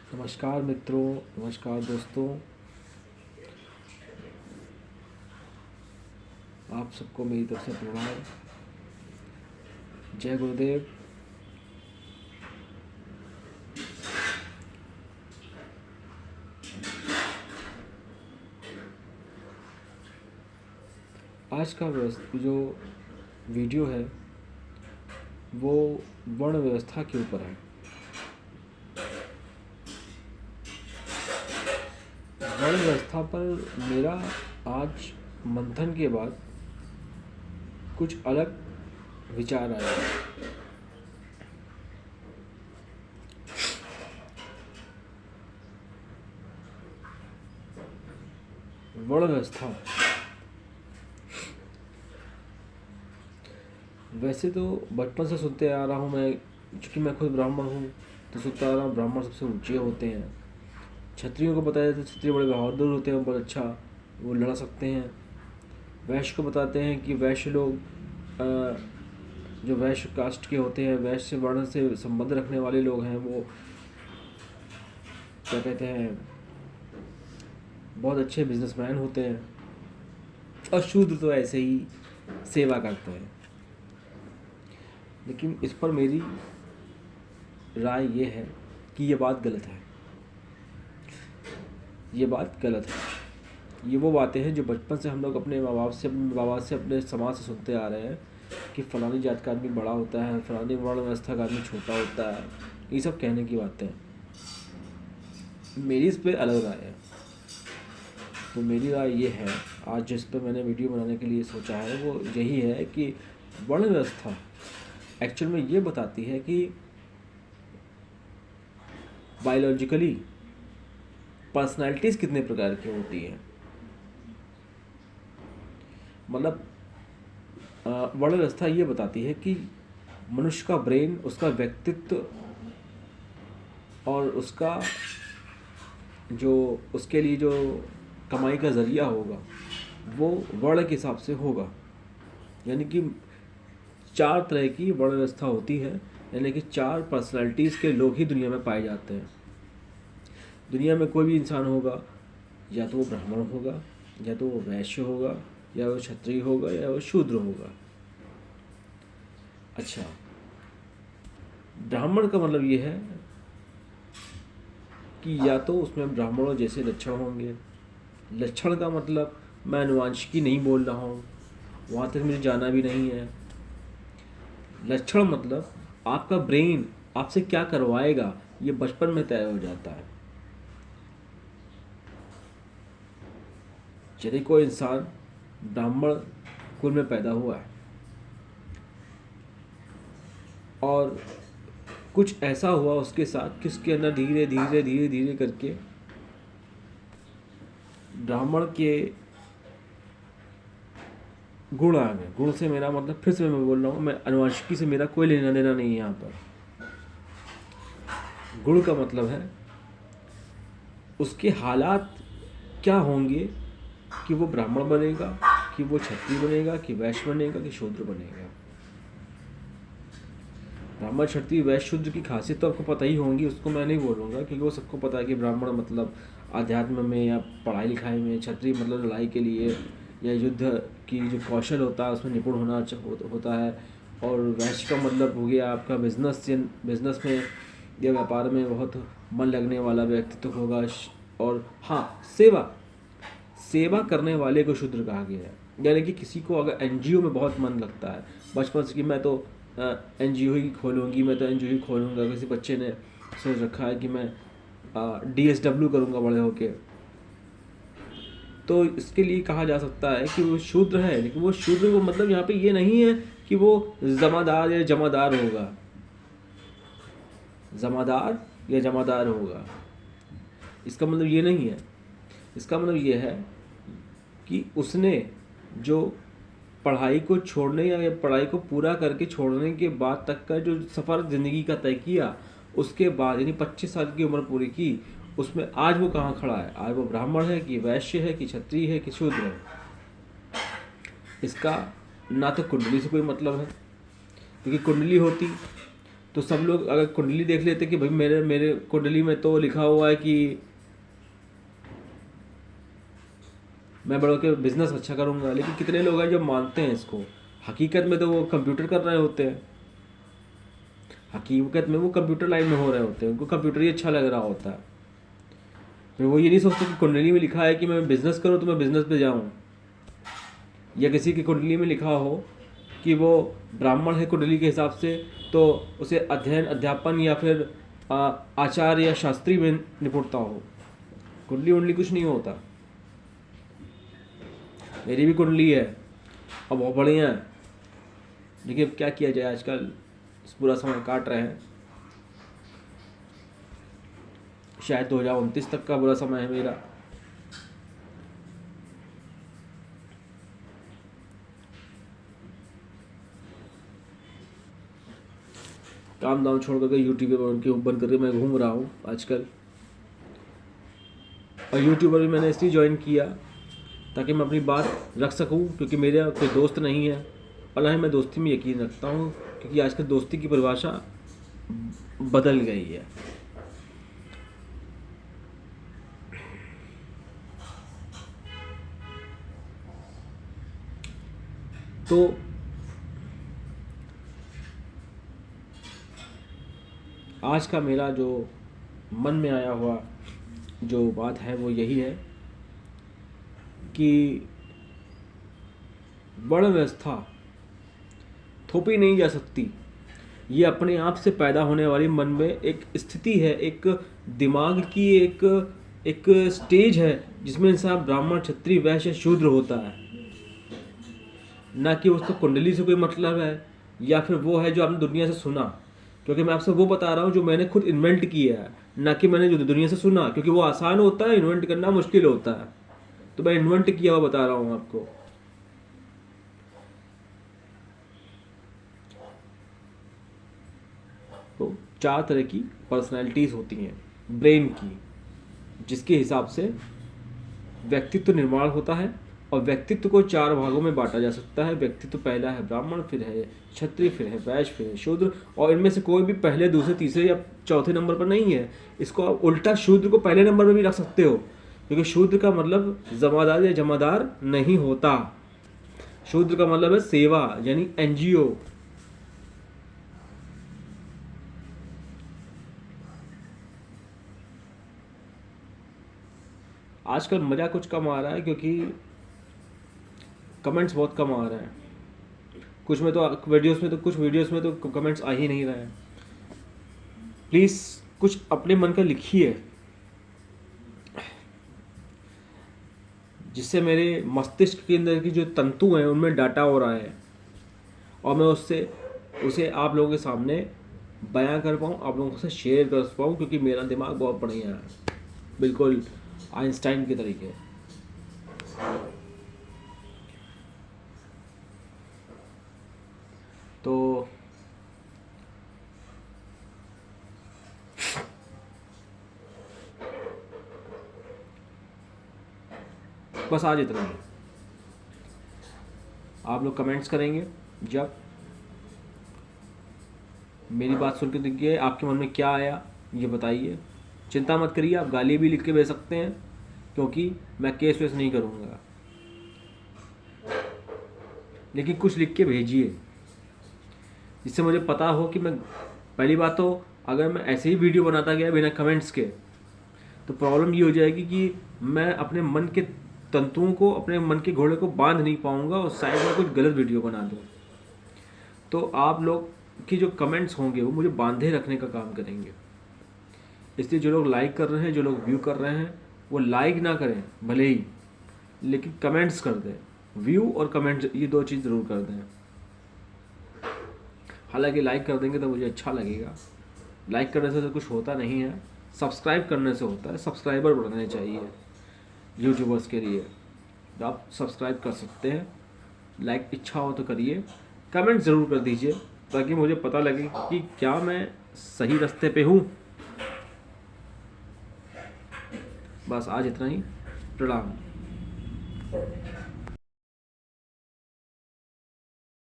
नमस्कार मित्रों, नमस्कार दोस्तों। आप सबको मेरी तरफ से प्रणाम। जय गुरुदेव। आज का जो वीडियो है वो वर्ण व्यवस्था के ऊपर है। वर्ण व्यवस्था पर मेरा आज मंथन के बाद कुछ अलग विचार आया। वर्ण व्यवस्था वैसे तो बचपन से सुनते आ रहा हूँ मैं, क्योंकि मैं खुद ब्राह्मण हूँ तो सुनता आ रहा हूँ ब्राह्मण सबसे ऊंचे होते हैं। क्षत्रियों को बताया जाता है क्षत्रिय बड़े बहादुर होते हैं, बहुत अच्छा वो लड़ सकते हैं। वैश्य को बताते हैं कि वैश्य लोग जो वैश्य कास्ट के होते हैं, वैश्य वर्ण से संबंध रखने वाले लोग हैं, वो क्या कहते हैं, बहुत अच्छे बिजनेसमैन होते हैं। और शूद्र तो ऐसे ही सेवा करते हैं। लेकिन इस पर मेरी राय ये है कि ये बात गलत है। ये बात गलत है। ये वो बातें हैं जो बचपन से हम लोग अपने माँ बाप से, अपने बाबा से, अपने समाज से सुनते आ रहे हैं कि फलानी जात का आदमी बड़ा होता है, फलानी वर्ण व्यवस्था का आदमी छोटा होता है। ये सब कहने की बातें। मेरी इस पर अलग राय है। तो मेरी राय ये है, आज जिस पर मैंने वीडियो बनाने के लिए सोचा है वो यही है कि वर्ण व्यवस्था एक्चुअल में ये बताती है कि बायोलॉजिकली पर्सनैलिटीज़ कितने प्रकार की होती हैं। मतलब वर्ण व्यवस्था ये बताती है कि मनुष्य का ब्रेन, उसका व्यक्तित्व और उसका जो उसके लिए जो कमाई का ज़रिया होगा वो वर्ण के हिसाब से होगा। यानी कि 4 तरह की वर्ण व्यवस्था होती है, यानी कि 4 पर्सनैलिटीज़ के लोग ही दुनिया में पाए जाते हैं। दुनिया में कोई भी इंसान होगा, या तो वो ब्राह्मण होगा, या तो वो वैश्य होगा, या वो क्षत्रिय होगा, या वो शूद्र होगा। अच्छा, ब्राह्मण का मतलब ये है कि या तो उसमें ब्राह्मणों जैसे लक्षण होंगे। लक्षण का मतलब मैं अनुवांशिकी नहीं बोल रहा हूँ, वहाँ तक मुझे जाना भी नहीं है। लक्षण मतलब आपका ब्रेन आपसे क्या करवाएगा ये बचपन में तय हो जाता है। यदि कोई इंसान ब्राह्मण कुल में पैदा हुआ है और कुछ ऐसा हुआ उसके साथ कि उसके अंदर धीरे धीरे धीरे धीरे करके ब्राह्मण के गुण आ गए। गुण से मेरा मतलब, फिर से मैं बोल रहा हूँ, मैं अनुवांशिकी से मेरा कोई लेना देना नहीं है यहाँ पर। गुण का मतलब है उसके हालात क्या होंगे कि वो ब्राह्मण बनेगा, कि वो क्षत्रिय बनेगा, कि वैश्य बनेगा, कि शूद्र बनेगा। ब्राह्मण, क्षत्रिय, वैश्य, शूद्र की खासियत तो आपको पता ही होंगी, उसको मैं नहीं बोलूँगा क्योंकि वो सबको पता है कि ब्राह्मण मतलब आध्यात्म में या पढ़ाई लिखाई में, क्षत्रिय मतलब लड़ाई के लिए या युद्ध की जो कौशल होता है उसमें निपुण होना होता है, और वैश्य का मतलब हो गया आपका बिजनेस में या व्यापार में बहुत मन लगने वाला व्यक्तित्व होगा। और हाँ, सेवा करने वाले को शूद्र कहा गया है। यानी कि किसी को अगर एनजीओ में बहुत मन लगता है बचपन से कि मैं तो एनजीओ ही खोलूँगी, मैं तो एनजीओ ही खोलूँगा, किसी बच्चे ने सोच रखा है कि मैं डीएसडब्ल्यू करूँगा बड़े होके, तो इसके लिए कहा जा सकता है कि वो शूद्र है। लेकिन वो शूद्र को मतलब यहाँ पे ये नहीं है कि वो जमादार या जमादार होगा, जमादार या जमादार होगा, इसका मतलब ये नहीं है। इसका मतलब ये है कि उसने जो पढ़ाई को छोड़ने या पढ़ाई को पूरा करके छोड़ने के बाद तक का जो सफ़र ज़िंदगी का तय किया, उसके बाद यानी 25 साल की उम्र पूरी की, उसमें आज वो कहाँ खड़ा है, आज वो ब्राह्मण है कि वैश्य है कि क्षत्रिय है कि शूद्र है। इसका ना तो कुंडली से कोई मतलब है, क्योंकि कुंडली होती तो सब लोग अगर कुंडली देख लेते कि भाई मेरे मेरे कुंडली में तो लिखा हुआ है कि मैं बड़ा के बिजनेस अच्छा करूँगा, लेकिन कितने लोग हैं जो मानते हैं इसको। हकीकत में तो वो कंप्यूटर कर रहे होते हैं, हकीकत में वो कंप्यूटर लाइन में हो रहे होते हैं, उनको कंप्यूटर ही अच्छा लग रहा होता है। फिर वो ये नहीं सोचते कि कुंडली में लिखा है कि मैं बिज़नेस करूँ तो मैं बिज़नेस पे जाऊँ, या किसी की कुंडली में लिखा हो कि वो ब्राह्मण है कुंडली के हिसाब से तो उसे अध्ययन अध्यापन या फिर आचार्य या शास्त्री में निपुणता हो। कुंडली उंडली कुछ नहीं होता। मेरी भी कुंडली है और बहुत बढ़िया है, लेकिन अब क्या किया जाए, आजकल पूरा समय काट रहे हैं। शायद 2029 तक का बुरा समय है मेरा। काम दाम छोड़ करके यूट्यूब पर उनके बंद करके मैं घूम रहा हूँ आजकल। और यूट्यूबर भी मैंने इसलिए ज्वाइन किया ताकि मैं अपनी बात रख सकूं, क्योंकि मेरा कोई दोस्त नहीं है। और ना ही मैं दोस्ती में यकीन रखता हूँ, क्योंकि आजकल दोस्ती की परिभाषा बदल गई है। तो आज का मेरा जो मन में आया हुआ जो बात है वो यही है कि वर्ण व्यवस्था थोपी नहीं जा सकती। ये अपने आप से पैदा होने वाली मन में एक स्थिति है, एक दिमाग की एक स्टेज है जिसमें इंसान ब्राह्मण क्षत्रिय वैश्य शूद्र होता है। ना कि उसको कुंडली से कोई मतलब है या फिर वो है जो आपने दुनिया से सुना, क्योंकि मैं आपसे वो बता रहा हूँ जो मैंने खुद इन्वेंट किया है, ना कि मैंने जो दुनिया से सुना, क्योंकि वो आसान होता है, इन्वेंट करना मुश्किल होता है। तो मैं इन्वेंट किया हुआ बता रहा हूँ आपको। तो 4 तरह की पर्सनैलिटीज़ होती हैं ब्रेन की, जिसके हिसाब से व्यक्तित्व निर्माण होता है। और व्यक्तित्व को 4 भागों में बांटा जा सकता है। व्यक्तित्व पहला है ब्राह्मण, फिर है क्षत्रिय, फिर है वैश्य, फिर है शूद्र। और इनमें से कोई भी पहले, दूसरे, तीसरे या चौथे नंबर पर नहीं है। इसको आप उल्टा शूद्र को पहले नंबर पर भी रख सकते हो, क्योंकि शूद्र का मतलब जमादार या जमादार नहीं होता। शूद्र का मतलब है सेवा, यानी NGO। आजकल मज़ा कुछ कम आ रहा है क्योंकि कमेंट्स बहुत कम आ रहे हैं। कुछ वीडियोस में तो कमेंट्स आ ही नहीं रहे हैं। प्लीज़ कुछ अपने मन का लिखिए, जिससे मेरे मस्तिष्क के अंदर की जो तंतु हैं उनमें डाटा हो रहा है और मैं उसे आप लोगों के सामने बयां कर पाऊँ, आप लोगों से शेयर कर पाऊँ, क्योंकि मेरा दिमाग बहुत बढ़िया है, बिल्कुल आइंस्टाइन के तरीके। तो बस आज इतना ही। आप लोग कमेंट्स करेंगे जब मेरी बात सुन के देखिए आपके मन में क्या आया ये बताइए। चिंता मत करिए, आप गाली भी लिख के भेज सकते हैं, क्योंकि मैं केस वेस नहीं करूँगा, लेकिन कुछ लिख के भेजिए जिससे मुझे पता हो कि मैं, पहली बात तो अगर मैं ऐसे ही वीडियो बनाता गया बिना कमेंट्स के तो प्रॉब्लम ये हो जाएगी कि मैं अपने मन के तंतुओं को, अपने मन के घोड़े को बांध नहीं पाऊंगा और साइड में कुछ गलत वीडियो बना दूँ। तो आप लोग की जो कमेंट्स होंगे वो मुझे बांधे रखने का काम करेंगे। इसलिए जो लोग लाइक कर रहे हैं, जो लोग व्यू कर रहे हैं, वो लाइक ना करें भले ही, लेकिन कमेंट्स कर दें। व्यू और कमेंट्स ये 2 चीज़ ज़रूर कर दें। हालांकि लाइक कर देंगे तो मुझे अच्छा लगेगा। लाइक करने से तो कुछ होता नहीं है, सब्सक्राइब करने से होता है। सब्सक्राइबर बढ़ने चाहिए यूट्यूबर्स के लिए, तो आप सब्सक्राइब कर सकते हैं। लाइक इच्छा हो तो करिए, कमेंट ज़रूर कर दीजिए ताकि मुझे पता लगे कि क्या मैं सही रास्ते पे हूँ। बस आज इतना ही। प्रणाम।